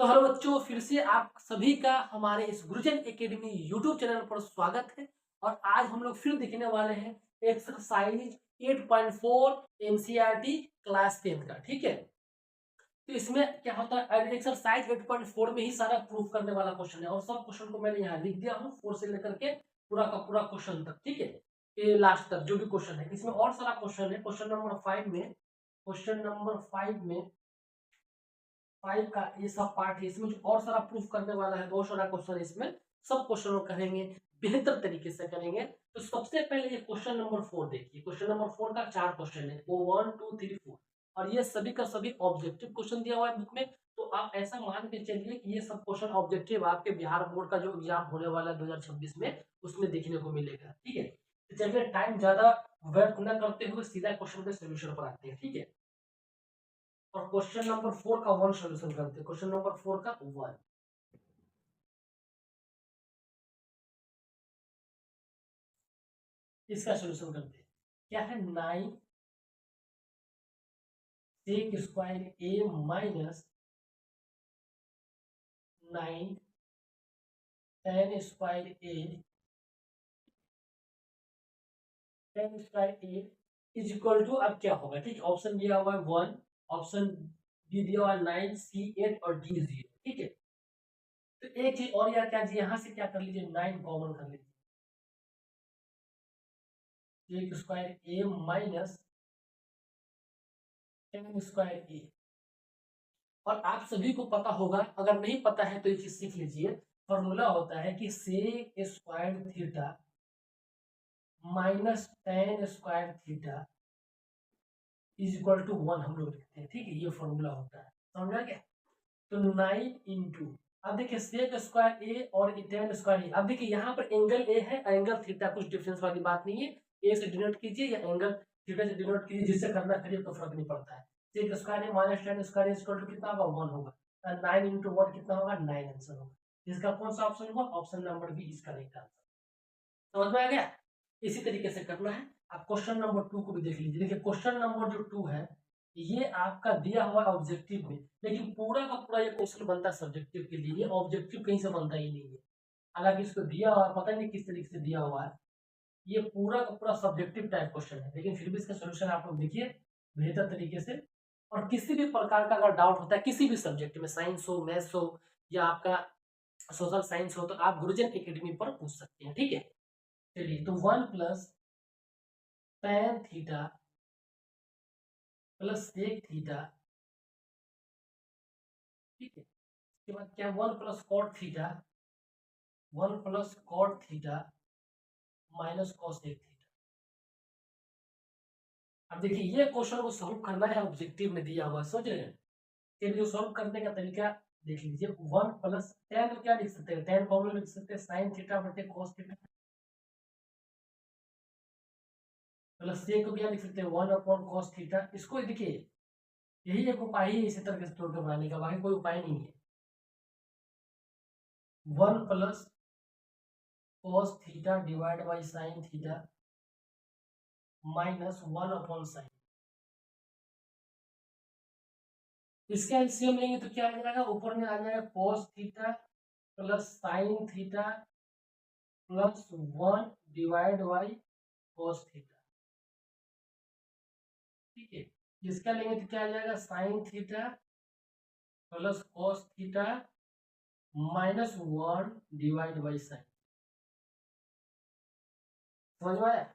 तो हेलो बच्चों, फिर से आप सभी का हमारे इस गुरुजन एकेडमी यूट्यूब चैनल पर स्वागत है। और आज हम लोग फिर देखने वाले हैं एक्सरसाइज 8.4 एनसीईआरटी क्लास 10 का। ठीक है, तो इसमें क्या होता है, एक्सरसाइज 8.4 में ही सारा प्रूफ करने वाला क्वेश्चन है और सब क्वेश्चन को मैंने यहाँ लिख दिया हूँ 4 से लेकर के पूरा का पूरा क्वेश्चन तक। ठीक है, ये लास्ट तक जो भी क्वेश्चन है, इसमें और सारा क्वेश्चन है। क्वेश्चन नंबर 5 में 5 का ये सब पार्ट है, इसमें जो और सारा प्रूफ करने वाला है, बहुत सारा क्वेश्चन है इसमें, सब क्वेश्चन करेंगे, बेहतर तरीके से करेंगे। तो सबसे पहले ये क्वेश्चन नंबर 4 देखिए। क्वेश्चन नंबर 4 का 4 क्वेश्चन है, वो 1 2 3 4, और ये सभी का सभी ऑब्जेक्टिव क्वेश्चन दिया हुआ है बुक में। तो आप ऐसा मान के चलिए कि ये सब क्वेश्चन ऑब्जेक्टिव आपके बिहार बोर्ड का जो एग्जाम होने वाला है 2026 में, उसमें देखने को मिलेगा। ठीक है, तो चलिए टाइम ज्यादा व्यर्थ न करते हुए सीधा क्वेश्चन के सोल्यूशन पर आते हैं। ठीक है, और क्वेश्चन नंबर 4 का 1 सॉल्यूशन करते हैं। क्वेश्चन नंबर 4 का 1, इसका सॉल्यूशन करते हैं। क्या है, 9 sec square A minus 9 tan square A is equal to, अब क्या होगा। ठीक है, ऑप्शन दिया हुआ है 1, ऑप्शन बी दिया हुआ है 9, सी 8 और डी 0। ठीक है, तो एक चीज और यार, क्या जी यहाँ से क्या कर लीजिए, 9 कॉमन कर लीजिए, सेक square A minus tan square ए। और आप सभी को पता होगा, अगर नहीं पता है तो ये चीज सीख लीजिए। फॉर्मूला होता है कि sec square theta minus tan square theta is equal to 1 हम लोग लिखते हैं। ठीक है, ये फॉर्मूला होता है, समझ आ गया। तो 9 इंटू, अब देखिए सेक स्क्वायर ए और टेन स्क्वायर ए। अब देखिए यहाँ पर एंगल ए है, एंगल थीटा, कुछ डिफरेंस वाली बात नहीं है। ए से डिनोट कीजिए या एंगल थीटा से डिनोट कीजिए, जिससे करना करिए तो फर्क नहीं पड़ता है। Sec square A minus tan square is equal to कितना होगा, 1 होगा। 9 इंटू 1 कितना होगा, 9 आंसर होगा। इसका कौन सा ऑप्शन होगा, ऑप्शन नंबर बी इसका राइट आंसर। समझ में आ गया। इसी तरीके से करना है। आप क्वेश्चन नंबर 2 को भी देख लीजिए। देखिए क्वेश्चन नंबर जो 2 है, ये आपका दिया हुआ है ऑब्जेक्टिव में, लेकिन पूरा का पूरा ये क्वेश्चन बनता है सब्जेक्टिव के लिए। ये ऑब्जेक्टिव कहीं से बनता ही नहीं है, हालांकि इसको दिया हुआ है, पता नहीं किस तरीके से दिया हुआ है। ये पूरा का पूरा सब्जेक्टिव टाइप क्वेश्चन है, लेकिन फिर भी इसका सोल्यूशन आप लोग देखिए बेहतर तरीके से। और किसी भी प्रकार का अगर डाउट होता है किसी भी सब्जेक्ट में, साइंस हो, मैथ्स हो, या आपका सोशल साइंस हो, तो आप गुरुजन एकेडमी पर पूछ सकते हैं। ठीक है, चलिए, तो 1 plus tan theta plus sec theta. ठीक है, इसके बाद क्या, 1 plus cot theta, 1 plus cot theta minus cosec theta. अब देखिए ये क्वेश्चन को सॉल्व करना है, ऑब्जेक्टिव में दिया हुआ, समझ रहे हैं। चलिए सॉल्व करने का तरीका देख लीजिए। 1 प्लस tan को क्या लिख सकते हैं, tan फॉर्मूला लिख सकते हैं साइन थीटा बटे कॉस थीटा, प्लस सेक को क्या लिख सकते हैं 1 अपॉन कॉस थीटा। इसको देखिए, यही एक उपाय है इसी तरह से तोड़ के बनाने का, बाकी कोई उपाय नहीं है। 1 plus cos theta divide by sine theta minus 1 upon sign. इसका एलसीएम लेंगे तो क्या आ जाएगा, ऊपर में आ जाएगा cos theta plus sine theta plus 1 divide by cos theta. ठीक है, इसका लेंगे तो क्या आ जाएगा, sine theta plus cos theta minus 1 divide by sine. समझ में आया,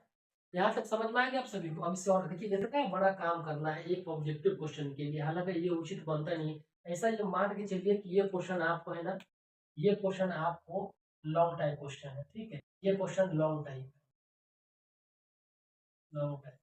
यहाँ तक समझ में आएगा आप सभी को। अब इससे और देखिए, इतना बड़ा काम करना है एक ऑब्जेक्टिव क्वेश्चन के लिए, हालांकि ये उचित बनता नहीं। ऐसा ये मान के चलिए कि ये क्वेश्चन आपको है ना, ये क्वेश्चन आपको लॉन्ग टाइप क्वेश्चन है। ठीक है, ये question long type, long type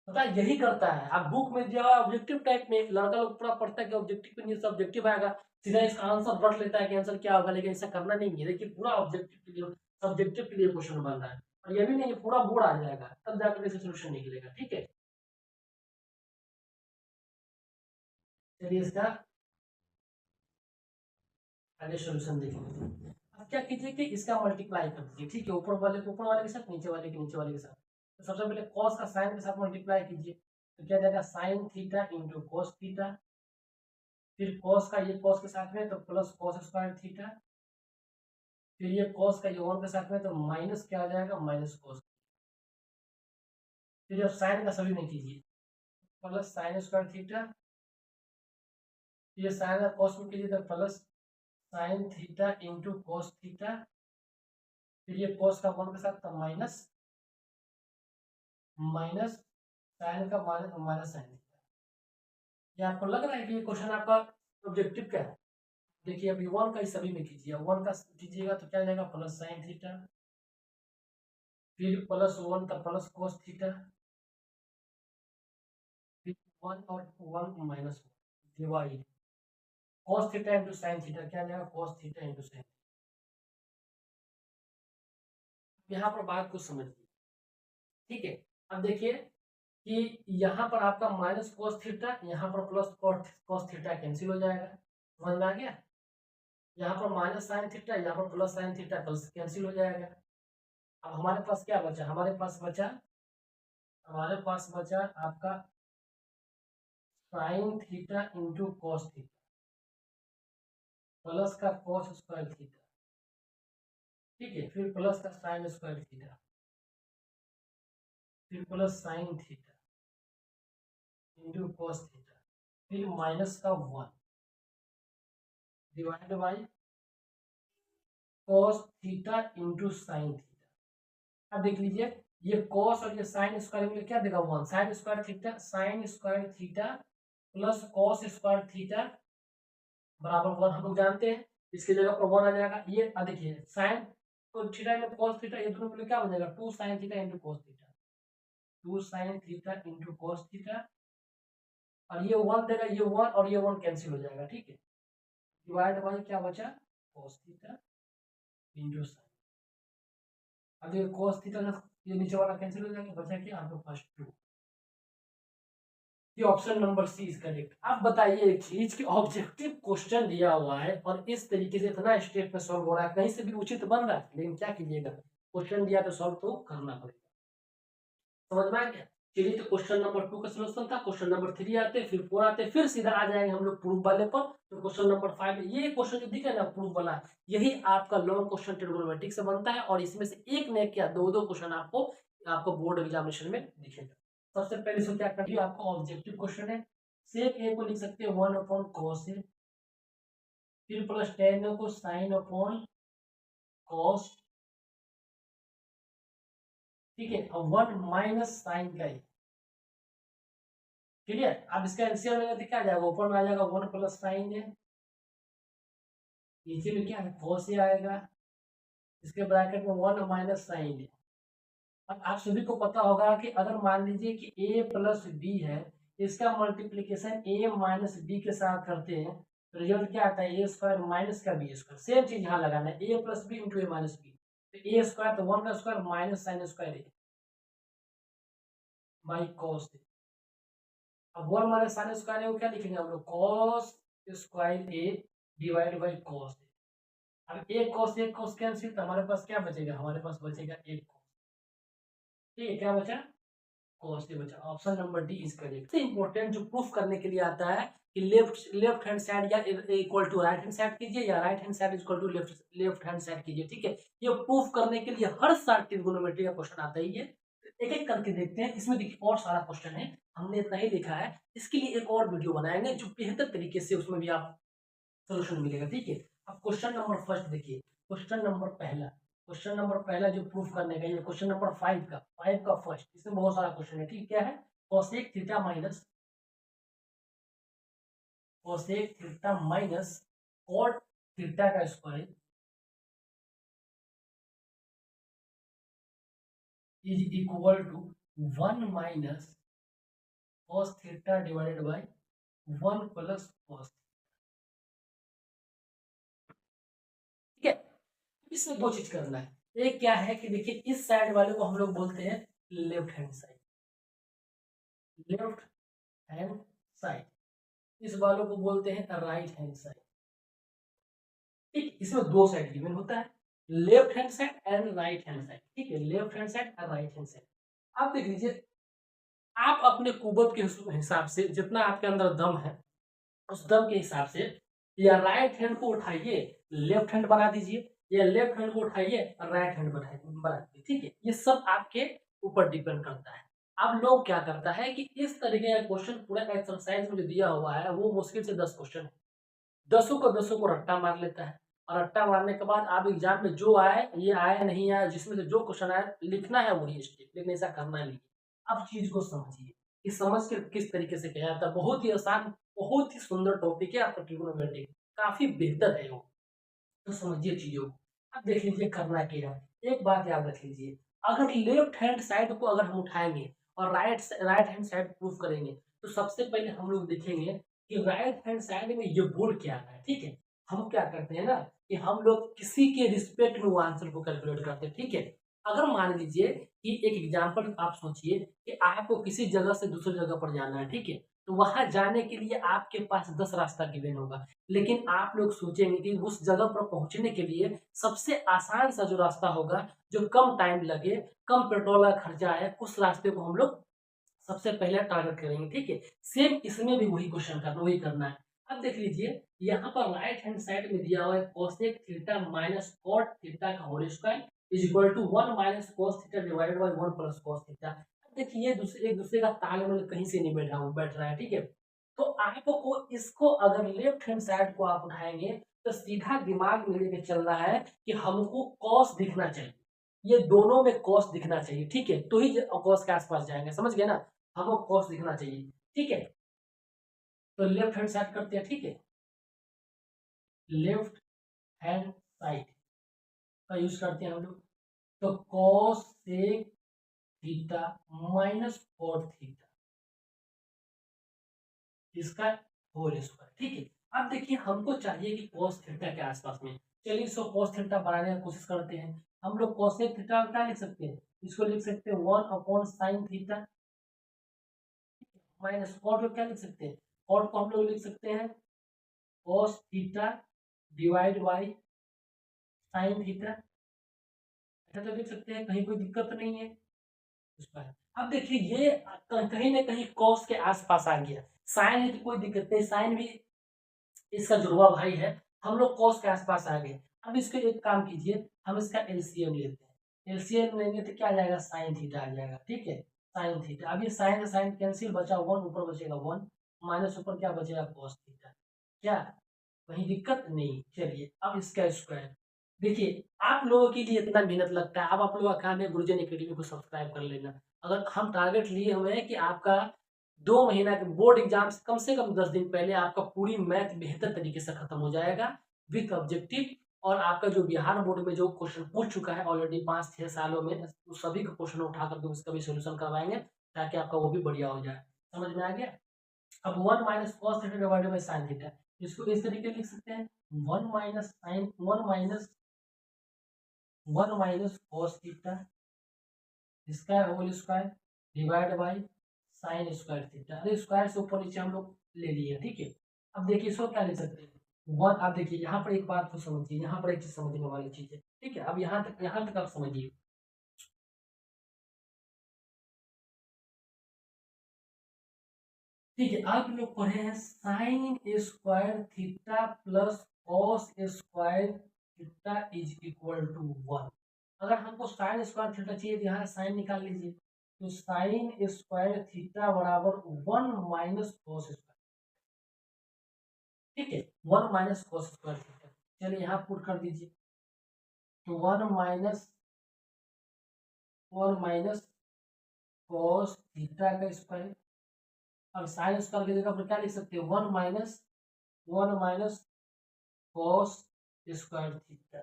पता है यही करता है। आप बुक में दिया हुआ ऑब्जेक्टिव टाइप में लड़का लोग पूरा पढ़ता है कि ऑब्जेक्टिव पे नहीं सब्जेक्टिव आएगा, सीधा इसका आंसर रट लेता है कि आंसर क्या होगा, लेकिन ऐसा करना नहीं है। देखिए पूरा ऑब्जेक्टिव के लिए, सब्जेक्टिव के लिए क्वेश्चन बन रहा है, और ये भी नहीं पूरा बोर्ड आ जाएगा, तब जाकर इसे सोल्यूशन निकलेगा। ठीक है, चलिए इसका आगे सोल्यूशन देखेंगे। अब क्या कीजिए कि इसका मल्टीप्लाई कर दीजिए। ठीक है, ऊपर वाले को ऊपर वाले के साथ, नीचे वाले के नीचे वाले के साथ। तो सबसे पहले कॉस का साइन के साथ मल्टीप्लाई कीजिए, तो क्या जाएगा sine theta into cos theta फिर कॉस का ये कॉस के साथ में तो प्लस कॉस स्क्वायर थीटा, फिर ये कॉस का ये 1 के साथ में तो माइनस क्या आ जाएगा, माइनस कॉस। फिर अब साइन का सभी में कीजिए, प्लस साइन स्क्वायर थीटा, ये साइन का कॉस में कीजिए तो plus sine theta into cos theta, फिर ये कॉस का 1 के साथ तो माइनस माइनस साइन का माइनस माइनस साइन थीटा। ये आपको लग रहा है कि ये क्वेश्चन आपका ऑब्जेक्टिव क्या है? देखिए अभी 1 का ही सभी में कीजिए, 1 का कीजिएगा तो क्या जाएगा, प्लस साइन थीटा, फिर प्लस 1 का प्लस कॉस थीटा, फिर 1 और 1 minus divide cos theta into sine theta, क्या जाएगा, कॉस थीटा इंटू साइन। यहाँ पर बात को समझिए, ठीक है। अब देखिए कि यहाँ पर आपका माइनस कॉस थीटा, यहाँ पर प्लस कॉस थीटा कैंसिल हो जाएगा, समझ में आ गया। यहाँ पर माइनस साइन थीटा, यहाँ पर plus sine theta plus cancel हो जाएगा। अब हमारे पास क्या बचा, हमारे पास बचा आपका sine theta into cos theta plus का कॉस स्क्वायर थीटा, ठीक है, फिर प्लस का साइन स्क्वायर थीटा, फिर plus sine theta into cos theta, फिर माइनस का 1 divide by cos theta into sine theta. अब देख लीजिए ये कॉस और ये साइन स्क्वायर में क्या देगा, 1, sign square theta plus cos square theta बराबर 1 हम लोग जानते हैं, इसकी जगह पर 1 आ जाएगा। ये देखिए साइन तो थीटा इंटू कॉस थीटा, ये दोनों मिलकर क्या बन जाएगा, 2 sine theta into cos theta, 2 sine theta into cos theta, और ये 1 देगा, ये 1 और ये 1 कैंसिल हो जाएगा, ठीक है, डिवाइड बाई क्या बचा, कॉस थीटा इंटू साइन। अब ये cos थीटा का ये नीचे वाला कैंसिल हो जाएगा, बचा क्या आपके पास 2। ये option number C is correct. अब बताइए एक चीज कि ऑब्जेक्टिव क्वेश्चन दिया हुआ है और इस तरीके से इतना स्टेप में सॉल्व हो रहा है, कहीं से भी उचित बन रहा है, लेकिन क्या कीजिएगा, क्वेश्चन दिया तो सॉल्व तो करना पड़ेगा, समझ में आ गया। चलिए तो क्वेश्चन नंबर 2 का सोल्यूशन था, क्वेश्चन नंबर 3 आते, फिर 4 आते, फिर सीधा आ जाएंगे हम लोग प्रूफ वाले पर। तो क्वेश्चन नंबर 5, ये क्वेश्चन जो दिखा ना प्रूफ वाला, यही आपका लॉन्ग क्वेश्चन ट्रिग्नोमेट्रिक से बनता है, और इसमें से एक ने क्या दो क्वेश्चन आपको बोर्ड एग्जामिनेशन में दिखेगा। सबसे पहले इसको क्या करिए, आपको ऑब्जेक्टिव क्वेश्चन है, सेक ए को लिख सकते हैं 1 अपॉन कॉस ए, फिर प्लस टेन ए को साइन अपॉन कॉस, ठीक है, और 1 माइनस साइन का ए, क्लियर। अब इसका एलसीएम लेंगे तो क्या आ जाएगा, ऊपर में आ जाएगा 1 प्लस साइन ए, नीचे में क्या है कॉस ए आएगा, इसके ब्रैकेट में 1 माइनस साइन ए। अब आप सभी को पता होगा कि अगर मान लीजिए कि a प्लस बी है, इसका मल्टीप्लीकेशन a माइनस बी के साथ करते हैं, तो रिजल्ट क्या आता है, ए स्क्वायर माइनस का बी स्क्वायर। सेम चीज यहाँ लगाना है, a plus B into A minus B, तो ए स्क्वायर तो 1 का square minus sine square A by cos A. अब 1 माइनस साइन स्क्वायर ए को क्या लिखेंगे हम लोग, cos square A divide by cos A. अब एक कॉस कैंसिल, तो हमारे पास क्या बचेगा, हमारे पास बचेगा एक कॉस, ठीक है, क्या बचा, कॉस ए बचा। Option number D is correct. Important जो प्रूफ करने के लिए आता है कि लेफ्ट हैंड साइड या equal to right hand side कीजिए, या right hand side equal to left hand side कीजिए, ठीक है। ये प्रूफ करने के लिए हर साल ट्रिग्नोमेट्री का क्वेश्चन आता ही है। एक एक करके देखते हैं, इसमें देखिए और सारा क्वेश्चन है, हमने इतना ही लिखा है, इसके लिए एक और वीडियो बनाएंगे जो बेहतर तरीके से उसमें भी आप सोल्यूशन मिलेगा, ठीक है। अब क्वेश्चन नंबर फर्स्ट देखिए, क्वेश्चन नंबर पहला जो प्रूफ करने का, ये क्वेश्चन नंबर 5 का फर्स्ट, इसमें बहुत सारा क्वेश्चन है, ठीक, क्या है, cosec theta minus cot theta का square is equal to 1 minus cos theta divided by 1 plus cos, ठीक है। इसमें दो चीज करना है, एक क्या है कि देखिए इस साइड वाले को हम लोग बोलते हैं लेफ्ट हैंड साइड, इस वालों को बोलते हैं राइट हैंड साइड, ठीक। इसमें दो साइड गिवन होता है, left hand side and right hand side, ठीक है, लेफ्ट हैंड साइड और राइट हैंड साइड। आप देख लीजिए, आप अपने कुवत के हिसाब से जितना आपके अंदर दम है उस दम के हिसाब से या राइट हैंड को उठाइए लेफ्ट हैंड बना दीजिए, या लेफ्ट हैंड को उठाइए राइट हैंड बना दीजिए। ठीक है, ये सब आपके ऊपर डिपेंड करता है। अब लोग क्या करता है कि इस तरीके का क्वेश्चन पूरा एक्सरसाइज में जो दिया हुआ है वो मुश्किल से 10 क्वेश्चन है, 10 को रट्टा मार लेता है, और रट्टा मारने के बाद आप एग्जाम में जो आए, ये आया नहीं आया, जिसमें से जो क्वेश्चन आया लिखना है वही स्टेप, लेकिन ऐसा करना नहीं। अब चीज को समझिए कि समझ के किस तरीके से किया जाता है। बहुत ही आसान, बहुत ही सुंदर टॉपिक है आपका ट्रिग्नोमेट्री, काफी बेहतर है वो। तो समझिए चीजों को। अब देख लीजिए करना क्या है, एक बात याद रख लीजिए, अगर लेफ्ट हैंड साइड को अगर हम उठाएंगे और राइट हैंड साइड प्रूफ करेंगे, तो सबसे पहले हम लोग देखेंगे कि राइट हैंड साइड में ये बोल क्या है। ठीक है, हम क्या करते हैं ना कि हम लोग किसी के रिस्पेक्ट में वो आंसर को कैलकुलेट करते हैं। ठीक है, अगर मान लीजिए कि एक एग्जाम्पल आप सोचिए कि आपको किसी जगह से दूसरी जगह पर जाना है। ठीक है, तो वहां जाने के लिए आपके पास 10 रास्ता गिवन होगा, लेकिन आप लोग सोचेंगे कि उस जगह पर पहुंचने के लिए सबसे आसान सा जो रास्ता होगा, जो कम टाइम लगे, कम पेट्रोल का खर्चा आए, उस रास्ते को हम लोग सबसे पहले टारगेट करेंगे। ठीक है, सेम इसमें भी वही क्वेश्चन करना, वही करना है। अब देख लीजिए यहाँ पर राइट हैंड साइड में दिया हुआ है cosec theta minus cot theta का whole square is equal to 1 minus cos theta divided by 1 plus cos theta. देखिए एक दूसरे का तालमेल कहीं से नहीं बैठ रहा है। ठीक है, तो आपको इसको अगर लेफ्ट हैंड साइड को आप उठाएंगे तो सीधा दिमाग में लेके चल रहा है कि हमको कॉस दिखना चाहिए, ये दोनों में कॉस दिखना चाहिए। ठीक है, तो ही कॉस के आसपास जाएंगे, समझ गए ना, हमको कॉस दिखना चाहिए। ठीक है, तो लेफ्ट हैंड साइड करते हैं। ठीक है, लेफ्ट हैंड साइड का यूज करते हैं हम लोग, तो cosec theta minus cot theta इसका होल स्क्वायर। ठीक है, अब देखिए हमको चाहिए कि cos थीटा के आसपास में, चलिए इसको cos थीटा बनाने की कोशिश करते हैं। हम लोग cos थीटा क्या लिख सकते हैं, इसको लिख सकते हैं 1 upon sine theta minus cot को क्या लिख सकते हैं, कॉट को हम लोग लिख सकते हैं cos theta divide by sine theta, ऐसा तो लिख सकते हैं, कहीं कोई दिक्कत तो नहीं है उस पर। अब देखिए ये कहीं ना कहीं cos के आसपास आ गया, साइन है तो कोई दिक्कत नहीं, साइन भी इसका जुड़वा भाई है, हम लोग cos के आसपास आ गए। अब इसको एक काम कीजिए, हम इसका एलसीएम लेते हैं, एलसीएम लेंगे तो क्या आ जाएगा, साइन थीटा आ जाएगा। ठीक है, साइन थीटा, अब ये साइन साइन कैंसिल, बचा 1, ऊपर बचेगा 1 माइनस ऊपर क्या बचेगा cos थीटा, क्या वही दिक्कत नहीं। चलिए अब इसका स्क्वायर, देखिए आप लोगों के लिए इतना मेहनत लगता है, अब आप लोगों का काम है गुरुजन एकेडमी को सब्सक्राइब कर लेना। अगर हम टारगेट लिए हुए हैं कि आपका 2 महीना के बोर्ड एग्जाम से कम 10 दिन पहले आपका पूरी मैथ बेहतर तरीके से खत्म हो जाएगा विथ ऑब्जेक्टिव, और आपका जो बिहार बोर्ड में जो क्वेश्चन पूछ चुका है ऑलरेडी 5-6 सालों में, उस सभी का क्वेश्चन उठा करके उसका भी सोल्यूशन करवाएंगे, ताकि आपका वो भी बढ़िया हो जाए। समझ में आ गया। अब 1 minus cos theta divided by sine theta, इसको इस तरीके लिख सकते हैं 1 माइनस कॉस थीटा इसका whole square divide by sine square theta. अरे स्क्वायर से ऊपर नीचे हम लोग ले लिए। ठीक है, अब देखिए इसको क्या लिख सकते हैं 1। अब देखिए यहाँ पर एक बात को समझिए, यहाँ पर एक चीज समझने वाली चीज है। ठीक है, अब यहाँ तक आप समझिए, ठीक है, आप लोग पढ़े हैं sine square theta plus cos square theta is equal to 1। अगर हमको साइन स्क्वायर थीटा चाहिए तो यहाँ साइन निकाल लीजिए, तो साइन स्क्वायर थीटा बराबर 1 माइनस कॉस स्क्वायर। ठीक है, 1 माइनस कॉस स्क्वायर थीटा, चलिए यहाँ पुट कर दीजिए, तो 1 माइनस कॉस थीटा का स्क्वायर, अब साइन स्क्वायर की जगह पर क्या लिख सकते हैं 1 माइनस कॉस स्क्वायर थीटा।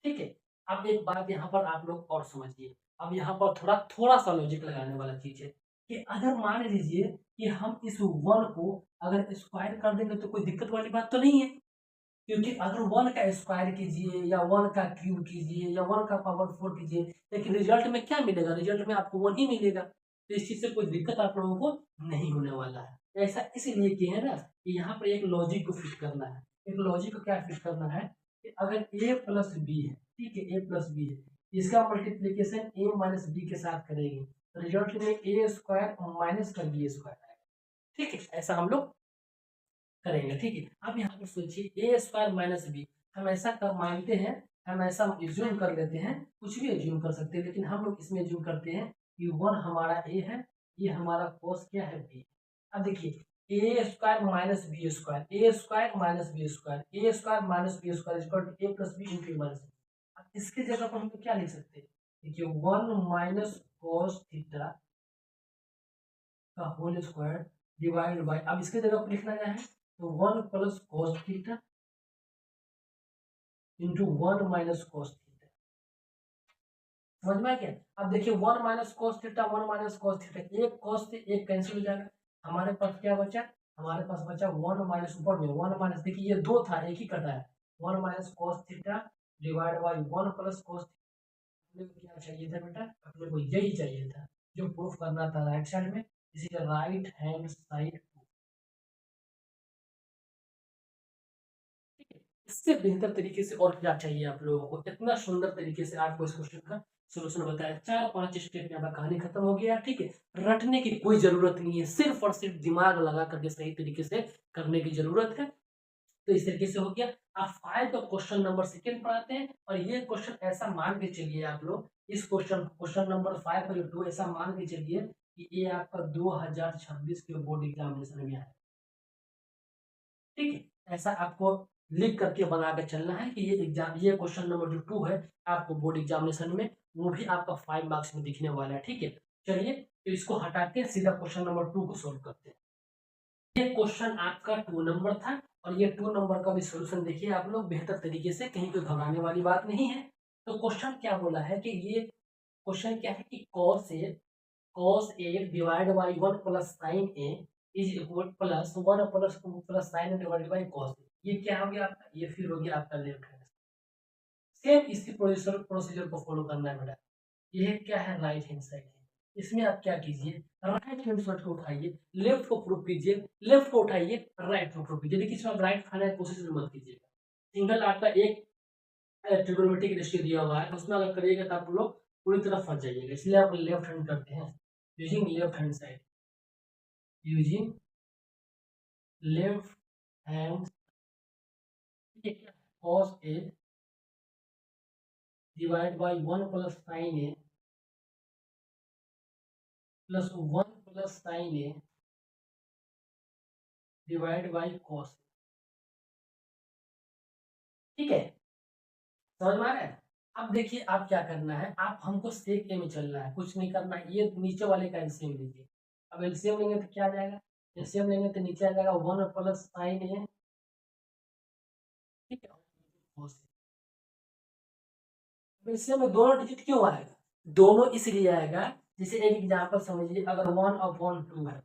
ठीक है, अब एक बात यहाँ पर आप लोग और समझिए, अब यहाँ पर थोड़ा थोड़ा सा लॉजिक लगाने वाला चीज है कि अगर मान लीजिए कि हम इस 1 को अगर स्क्वायर कर देंगे तो कोई दिक्कत वाली बात तो नहीं है, क्योंकि अगर 1 का स्क्वायर कीजिए या 1 का क्यूब कीजिए या 1 का पावर 4 कीजिए, लेकिन रिजल्ट में क्या मिलेगा, रिजल्ट में आपको 1 ही मिलेगा, तो इस चीज से कोई दिक्कत आप लोगों को नहीं होने वाला है। ऐसा इसलिए किया है ना कि यहाँ पर एक लॉजिक को फिट करना है, एक लॉजिक को क्या फिट करना है कि अगर a प्लस बी है, ठीक है, a प्लस बी है, इसका मल्टीप्लीकेशन a माइनस बी के साथ करेंगे, तो रिजल्ट में a स्क्वायर माइनस का बी स्क्वायर आएगा। ठीक है, ऐसा हम लोग करेंगे, ठीक है। अब यहाँ पर सोचिए ए स्क्वायर माइनस बी, हम ऐसा कर मानते हैं, हम ऐसा एज्यूम कर लेते हैं, कुछ भी एज्यूम कर सकते हैं, लेकिन हम लोग इसमें एज्यूम करते हैं कि 1 हमारा ए है, ये हमारा cos क्या है बी। अब देखिए A square minus B square, A square minus B square, A square minus B square equal to A plus B into minus. अब इसकी जगह पर हम लोग क्या लिख सकते हैं, देखिए 1 माइनस cos थीटा का होल स्क्वायर डिवाइड बाय, अब इसके जगह पर लिखना क्या है, तो 1 plus cos theta into 1 minus cos theta. समझ में आ गया। अब देखिए 1 minus cos theta, 1 minus cos theta, एक cos से एक कैंसिल हो जाएगा, हमारे पास क्या बचा, हमारे पास बचा 1 माइनस, ऊपर में 1 माइनस, देखिए ये 2 था, एक ही कटा है, 1 minus cos theta divide by 1 plus cos। अपने को क्या चाहिए था बेटा, अपने को यही चाहिए था जो प्रूफ करना था राइट साइड में, इसीलिए राइट हैंड साइड। इससे बेहतर तरीके से और क्या चाहिए आप लोगों को, इतना सुंदर तरीके से आपको इस क्वेश्चन का सोल्यूशन बताया, 4-5 स्टेप में आपका कहानी खत्म हो गया, ठीक है। रटने की कोई जरूरत नहीं है, सिर्फ और सिर्फ दिमाग लगा करके सही तरीके से करने की जरूरत है। तो इस तरीके से हो गया। आप 5 का क्वेश्चन नंबर सेकेंड पढ़ाते हैं, और ये क्वेश्चन ऐसा मान के चलिए आप लोग, इस क्वेश्चन नंबर 5 का जो 2 ऐसा मान के चलिए कि ये आपका 2026 के बोर्ड एग्जामिनेशन में है, ठीक है। ऐसा आपको लिख करके बना के चलना है कि ये क्वेश्चन नंबर जो 2 है आपको बोर्ड एग्जामिनेशन में वो भी आपका 5 मार्क्स में दिखने वाला है, ठीक है। चलिए तो इसको हटा के सीधा क्वेश्चन नंबर 2 को सोल्व करते हैं। ये क्वेश्चन आपका 2 नंबर था, और ये 2 नंबर का भी सोल्यूशन देखिए आप लोग बेहतर तरीके से, कहीं कोई घबराने वाली बात नहीं है। तो क्वेश्चन क्या बोला है कि ये क्वेश्चन क्या है कि cos a divide by 1 plus sin a is equal plus 1 plus 2 plus sin divide by cos a। ये क्या हो गया आपका, ये फिर हो गया आपका लेफ्ट हैंड। सेम इसी प्रोसीजर को फॉलो करना है बेटा। ये क्या है, राइट हैंड साइड है, इसमें आप क्या कीजिए, राइट हैंड साइड को उठाइए, लेफ्ट को प्रूफ कीजिए, लेफ्ट को उठाइए, राइट को प्रूफ कीजिए। देखिए इसमें आप राइट फाइंड कोशिश मत कीजिएगा, सिंगल आपका एक ट्रिग्नोमेट्रिक रेशियो दिया हुआ है, उसमें अगर करिएगा तो आप लोग पूरी तरह फंस जाइएगा, इसलिए आप लेफ्ट हैंड करते हैं, using left hand side, using left hand. cos a divide by 1 plus sin a plus 1 plus sin a divide by cos, ठीक है। समझ में आ रहा है। अब देखिए आप क्या करना है, आप हमको सेक ए में चलना है, कुछ नहीं करना है, ये नीचे वाले का एलसीएम लीजिए। अब एलसीएम लेंगे तो क्या आ जाएगा, एलसीएम लेंगे तो नीचे आ जाएगा 1 प्लस sin a, ठीक है। एलसीएम में दोनों डिजिट क्यों आएगा, दोनों इसलिए आएगा, जैसे एक एग्जांपल समझिए, अगर 1/2 है,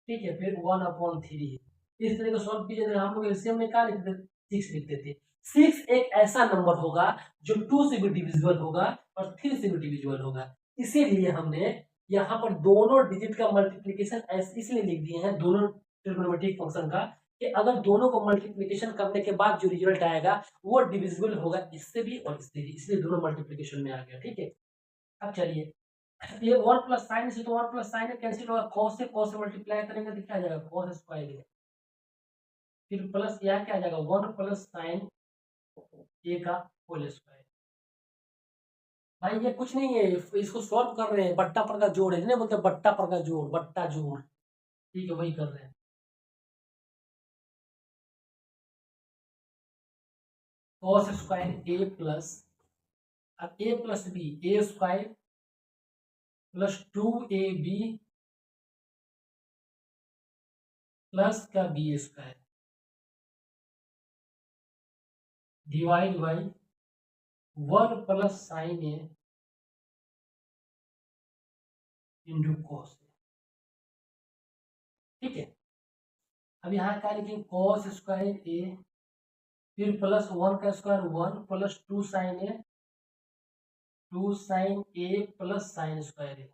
ठीक है, फिर 1/3 है, इस तरह का सॉल्व कीजिए, हम लोग एलसीएम में क्या लिखते थे, 6 लिखते थे। 6 एक ऐसा नंबर होगा जो 2 से भी डिविजिबल होगा और 3 से भी डिविजिबल होगा, इसीलिए हमने यहाँ पर दोनों डिजिट का मल्टीप्लीकेशन इसलिए लिख दिए हैं, दोनों ट्रिग्नोमेट्रिक फंक्शन का, कि अगर दोनों को मल्टीप्लीकेशन करने के बाद जो रिजल्ट आएगा वो डिविजिबल होगा इससे भी और इससे भी, इसलिए दोनों मल्टीप्लीकेशन में आ गया, ठीक है। अब चलिए ये 1 प्लस साइन से, तो 1 प्लस साइन कैंसिल होगा, cos से मल्टीप्लाई करेंगे तो क्या आ जाएगा, cos स्क्वायर, फिर प्लस यहाँ क्या आ जाएगा 1 प्लस साइन ए का होल स्क्वायर। भाई ये कुछ नहीं है, इसको सॉल्व कर रहे हैं, बट्टा पर का जोड़ है, नहीं बोलते बट्टा पर का जोड़, बट्टा जोड़, ठीक है, वही कर रहे हैं। cos स्क्वायर ए प्लस, अब A plus B, A square plus 2ab plus का B square divide by 1 plus sine A into cos, ठीक है। अब यहाँ क्या लिखेंगे, cos स्क्वायर ए, फिर प्लस 1 का square 1 plus 2 sine A, 2 sine A plus sine square A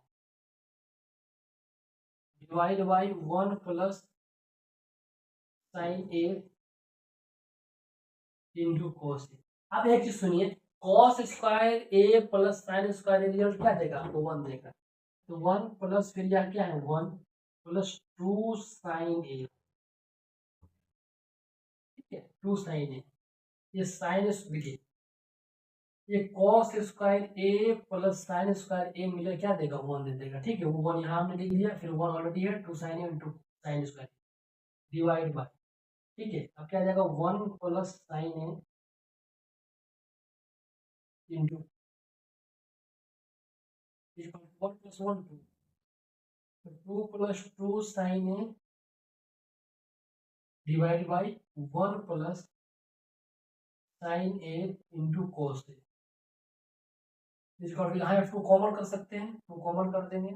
divide by 1 plus sine A into cos A. अब एक चीज सुनिए, cos square A plus sine square result क्या देगा, आपको 1 देगा, तो 1 प्लस फिर यह क्या है 1 प्लस 2 साइन ए है 2 साइन ए, ये साइन देखिए ये cos square A plus sine square ए मिले क्या देगा 1 दे देगा। ठीक है, वो 1 यहाँ हमने लिख दिया, फिर 1 ऑलरेडी है 2 sine A into sine square divide by, ठीक है अब क्या आ जाएगा 1 plus sine A into 1 plus 1 2, 2 plus 2 sine A divide by 1 plus sine A into cos A. यहाँ टू कॉमन कर सकते हैं, टू कॉमन कर देंगे,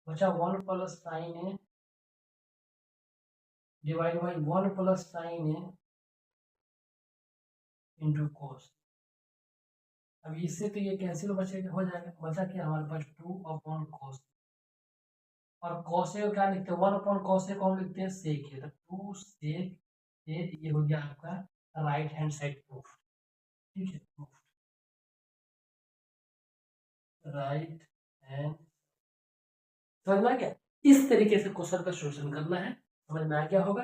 बचा 1 plus sine A divide by 1 plus sine A into कोस। अब इससे तो ये कैंसिल बचेगा, हो जाएगा, बचा क्या हमारे पास 2 अपॉन कोस, और कॉस ए को क्या लिखते हैं 1 अपॉन कॉस ए को हम लिखते हैं सेक ए, तो 2 सेक ए, ये हो गया आपका राइट हैंड साइड प्रूफ। ठीक है, राइट हैंड, समझ में आ गया। इस तरीके से क्वेश्चन का सॉल्यूशन करना है, समझ में आ गया होगा।